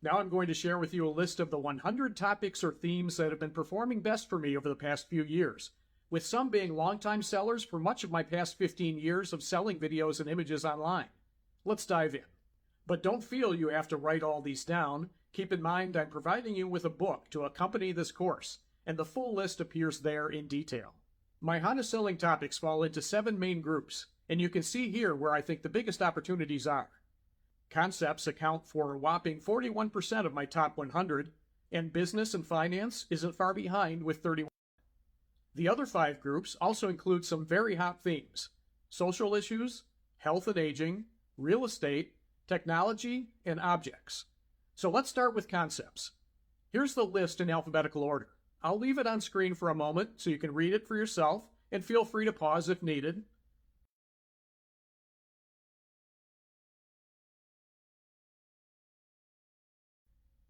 Now I'm going to share with you a list of the 100 topics or themes that have been performing best for me over the past few years, with some being longtime sellers for much of my past 15 years of selling videos and images online. Let's dive in. But don't feel you have to write all these down. Keep in mind I'm providing you with a book to accompany this course, and the full list appears there in detail. My hottest selling topics fall into 7 main groups, and you can see here where I think the biggest opportunities are. Concepts account for a whopping 41% of my top 100, and business and finance isn't far behind with 31%. The other 5 groups also include some very hot themes: social issues, health and aging, real estate, technology, and objects. So let's start with concepts. Here's the list in alphabetical order. I'll leave it on screen for a moment so you can read it for yourself, and feel free to pause if needed.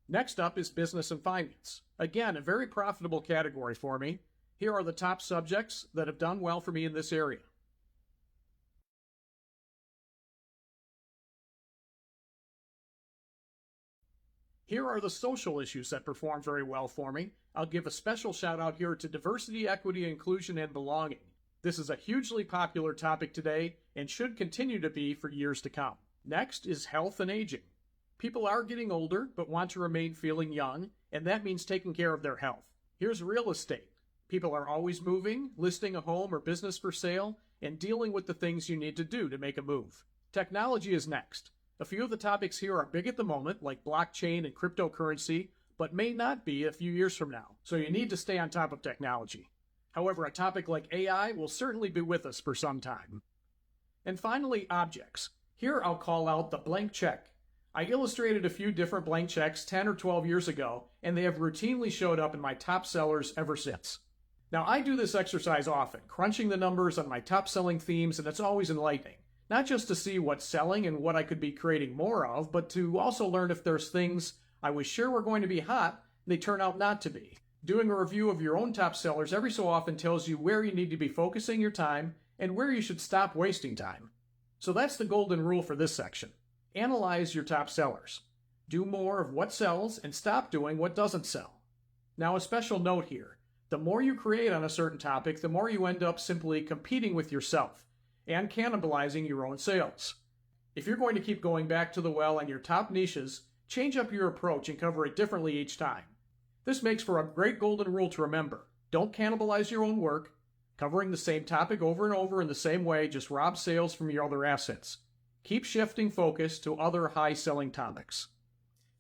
Next up is business and finance. Again, a very profitable category for me. Here are the top subjects that have done well for me in this area. Here are the social issues that perform very well for me. I'll give a special shout out here to diversity, equity, inclusion, and belonging. This is a hugely popular topic today and should continue to be for years to come. Next is health and aging. People are getting older but want to remain feeling young, and that means taking care of their health. Here's real estate. People are always moving, listing a home or business for sale, and dealing with the things you need to do to make a move. Technology is next. A few of the topics here are big at the moment, like blockchain and cryptocurrency, but may not be a few years from now, so you need to stay on top of technology. However, a topic like AI will certainly be with us for some time. And finally, objects. Here I'll call out the blank check. I illustrated a few different blank checks 10 or 12 years ago, and they have routinely showed up in my top sellers ever since. Now, I do this exercise often, crunching the numbers on my top selling themes, and it's always enlightening. Not just to see what's selling and what I could be creating more of, but to also learn if there's things I was sure were going to be hot, and they turn out not to be. Doing a review of your own top sellers every so often tells you where you need to be focusing your time and where you should stop wasting time. So that's the golden rule for this section. Analyze your top sellers. Do more of what sells and stop doing what doesn't sell. Now, a special note here. The more you create on a certain topic, the more you end up simply competing with yourself and cannibalizing your own sales. If you're going to keep going back to the well on your top niches, change up your approach and cover it differently each time. This makes for a great golden rule to remember. Don't cannibalize your own work. Covering the same topic over and over in the same way just robs sales from your other assets. Keep shifting focus to other high-selling topics.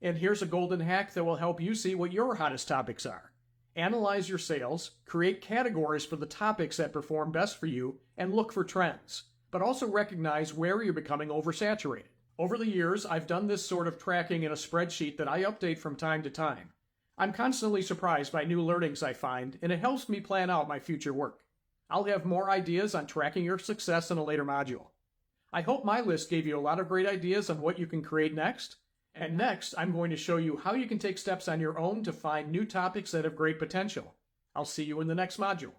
And here's a golden hack that will help you see what your hottest topics are. Analyze your sales, create categories for the topics that perform best for you, and look for trends. But also recognize where you're becoming oversaturated. Over the years, I've done this sort of tracking in a spreadsheet that I update from time to time. I'm constantly surprised by new learnings I find, and it helps me plan out my future work. I'll have more ideas on tracking your success in a later module. I hope my list gave you a lot of great ideas on what you can create next. And next, I'm going to show you how you can take steps on your own to find new topics that have great potential. I'll see you in the next module.